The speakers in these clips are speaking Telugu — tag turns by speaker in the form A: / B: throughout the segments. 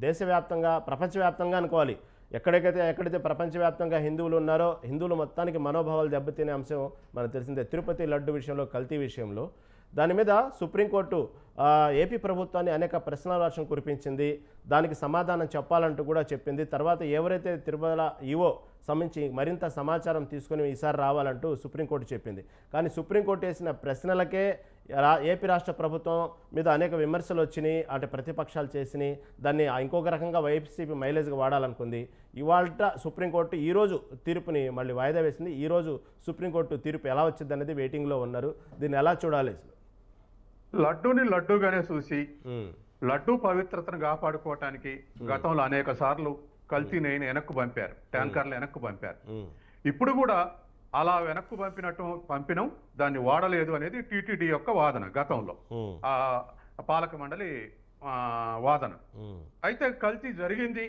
A: దేశవ్యాప్తంగా ప్రపంచవ్యాప్తంగా అనుకోవాలి, ఎక్కడైతే ప్రపంచవ్యాప్తంగా హిందువులు ఉన్నారో హిందువులు మొత్తానికి మనోభావాలు దెబ్బతినే అంశం మనకు తెలిసిందే. తిరుపతి లడ్డు విషయంలో, కల్తీ విషయంలో దాని మీద సుప్రీంకోర్టు ఏపీ ప్రభుత్వాన్ని అనేక ప్రశ్నల వర్షం కురిపించింది. దానికి సమాధానం చెప్పాలంటూ కూడా చెప్పింది. తర్వాత ఎవరైతే తిరుమల ఈవో సంబంధించి మరింత సమాచారం తీసుకుని ఈసారి రావాలంటూ సుప్రీంకోర్టు చెప్పింది. కానీ సుప్రీంకోర్టు వేసిన ప్రశ్నలకే ఏపీ రాష్ట్ర ప్రభుత్వం మీద అనేక విమర్శలు వచ్చినాయి. అంటే ప్రతిపక్షాలు చేసినాయి. దాన్ని ఇంకొక రకంగా వైసీపీ మైలేజ్గా వాడాలనుకుంది. ఇవాళ సుప్రీంకోర్టు ఈరోజు తీర్పుని మళ్ళీ వాయిదా వేసింది. ఈరోజు సుప్రీంకోర్టు తీర్పు ఎలా వచ్చింది అనేది వెయిటింగ్లో ఉన్నారు. దీన్ని ఎలా చూడాలి?
B: లడ్డూని లడ్డూగానే చూసి లడ్డూ పవిత్రతను కాపాడుకోవటానికి గతంలో అనేక సార్లు కల్తీ నెయ్యిని వెనక్కు పంపారు, ట్యాంకర్లు వెనక్కు పంపారు. ఇప్పుడు కూడా అలా వెనక్కు పంపినం, దాన్ని వాడలేదు అనేది టీటీడీ యొక్క వాదన, గతంలో ఆ పాలక మండలి వాదన. అయితే కల్తీ జరిగింది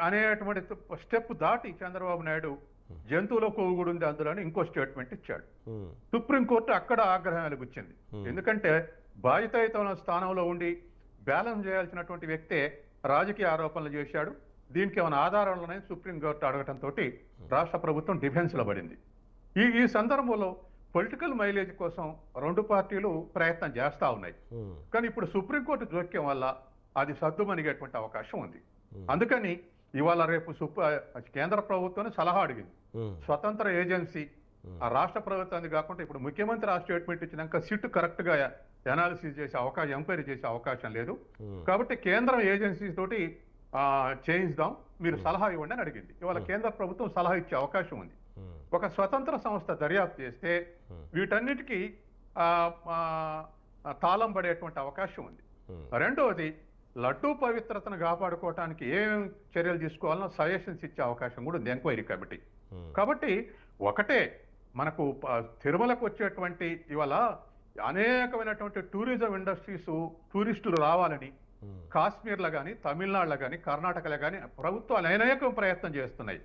B: అనేటువంటి స్టెప్ దాటి చంద్రబాబు నాయుడు జంతువుల కొవ్వు కూడా ఉంది అందులో ఇంకో స్టేట్మెంట్ ఇచ్చాడు. సుప్రీంకోర్టు అక్కడ ఆగ్రహం వెలిగించింది. ఎందుకంటే బాధ్యతాయుతమైన స్థానంలో ఉండి బ్యాలెన్స్ చేయాల్సినటువంటి వ్యక్తే రాజకీయ ఆరోపణలు చేశాడు. దీనికి ఏమైనా ఆధారాలున్నాయి సుప్రీంకోర్టు అడగటంతో రాష్ట్ర ప్రభుత్వం డిఫెన్స్ లో పడింది. ఈ సందర్భంలో పొలిటికల్ మైలేజ్ కోసం రెండు పార్టీలు ప్రయత్నం చేస్తా ఉన్నాయి. కానీ ఇప్పుడు సుప్రీంకోర్టు జోక్యం వల్ల అది సద్దుమణిగేటువంటి అవకాశం ఉంది. అందుకని ఇవాళ రేపు కేంద్ర ప్రభుత్వం సలహా అడిగింది. స్వతంత్ర ఏజెన్సీ ఆ రాష్ట్ర ప్రభుత్వాన్ని కాకుండా ఇప్పుడు ముఖ్యమంత్రి ఆ స్టేట్మెంట్ ఇచ్చినాక సిట్ కరెక్ట్ గా అనాలిసిస్ చేసే అవకాశం, ఎంక్వైరీ చేసే అవకాశం లేదు. కాబట్టి కేంద్రం ఏజెన్సీ తోటి చేయిద్దాం, మీరు సలహా ఇవ్వండి అని అడిగింది. ఇవాళ కేంద్ర ప్రభుత్వం సలహా ఇచ్చే అవకాశం ఉంది. ఒక స్వతంత్ర సంస్థ దర్యాప్తు చేస్తే వీటన్నిటికీ తాళం పడేటువంటి అవకాశం ఉంది. రెండవది, లడ్డూ పవిత్రతను కాపాడుకోవటానికి ఏం చర్యలు తీసుకోవాలనో సజెషన్స్ ఇచ్చే అవకాశం కూడా ఉంది ఎంక్వైరీ కమిటీ. కాబట్టి ఒకటే, మనకు తిరుమలకు వచ్చేటువంటి ఇవాళ అనేకమైనటువంటి టూరిజం ఇండస్ట్రీస్, టూరిస్టులు రావాలని కాశ్మీర్లో కానీ, తమిళనాడులో కానీ, కర్ణాటకలో కానీ ప్రభుత్వాలు అనేక ప్రయత్నం చేస్తున్నాయి.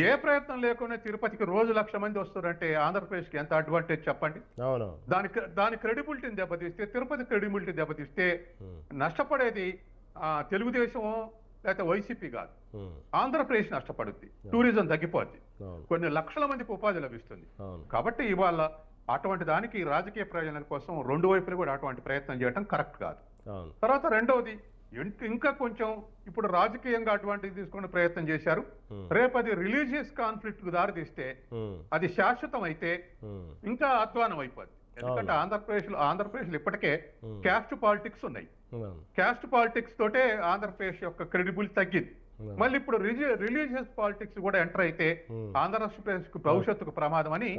B: ఏ ప్రయత్నం లేకుండా తిరుపతికి రోజు 1,00,000 మంది వస్తారంటే ఆంధ్రప్రదేశ్కి ఎంత అడ్వాంటేజ్ చెప్పండి. దాని క్రెడిబిలిటీని దెబ్బతీస్తే, తిరుపతి క్రెడిబిలిటీ దెబ్బతీస్తే నష్టపడేది తెలుగుదేశం లేకపోతే వైసీపీ కాదు, ఆంధ్రప్రదేశ్ నష్టపడుద్ది, టూరిజం తగ్గిపోద్ది, కొన్ని లక్షల మందికి ఉపాధి లభిస్తుంది. కాబట్టి ఇవాళ అటువంటి దానికి రాజకీయ ప్రయోజనాల కోసం రెండు వైపులు కూడా అటువంటి ప్రయత్నం చేయడం కరెక్ట్ కాదు. తర్వాత రెండవది, ఇంకా కొంచెం ఇప్పుడు రాజకీయంగా అటువంటిది తీసుకునే ప్రయత్నం చేశారు. రేపు అది రిలీజియస్ కాన్ఫ్లిక్ట్ కు దారితీస్తే అది శాశ్వతం అయితే ఇంకా అధ్వానం అయిపోద్ది. ఎందుకంటే ఆంధ్రప్రదేశ్ లో ఇప్పటికే క్యాస్ట్ పాలిటిక్స్ ఉన్నాయి. క్యాస్ట్ పాలిటిక్స్ తోటే ఆంధ్రప్రదేశ్ యొక్క క్రెడిబిలిటీ తగ్గింది. మళ్ళీ ఇప్పుడు రిలీజియస్ పాలిటిక్స్ కూడా ఎంటర్ అయితే ఆంధ్రప్రదేశ్ కు భవిష్యత్తుకు ప్రమాదం అని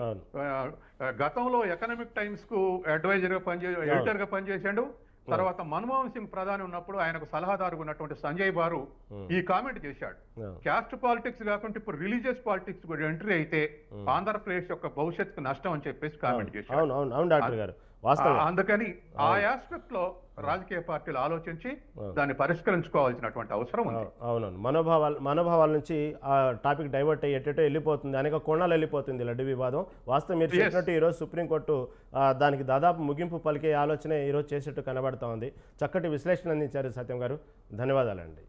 B: గతంలో ఎకనామిక్ టైమ్స్ కు అడ్వైజర్ గా ఎడిటర్ గా పనిచేసాడు. తర్వాత మన్మోహన్ సింగ్ ప్రధాని ఉన్నప్పుడు ఆయనకు సలహాదారు ఉన్నటువంటి సంజయ్ బారు ఈ కామెంట్ చేశాడు. క్యాస్ట్ పాలిటిక్స్ కాకుండా ఇప్పుడు రిలీజియస్ పాలిటిక్స్ కూడా ఎంట్రీ అయితే ఆంధ్రప్రదేశ్ యొక్క భవిష్యత్తుకు నష్టం అని చెప్పేసి కామెంట్ చేశాడు. అందుకని ఆ ఆస్పెక్ట్ లో రాజకీయ పార్టీలు ఆలోచించి దాన్ని పరిష్కరించుకోవాల్సినటువంటి అవసరం ఉంది.
A: అవునవును, మనోభావాల నుంచి ఆ టాపిక్ డైవర్ట్ అయ్యేటట్టు వెళ్ళిపోతుంది, అనేక కోణాలు వెళ్ళిపోతుంది లడ్డు వివాదం. వాస్తవం మీరు చెప్పినట్టు ఈరోజు సుప్రీంకోర్టు దానికి దాదాపు ముగింపు పలికే ఆలోచన ఈరోజు చేసేట్టు కనబడతా ఉంది. చక్కటి విశ్లేషణ అందించారు సత్యం గారు, ధన్యవాదాలండి.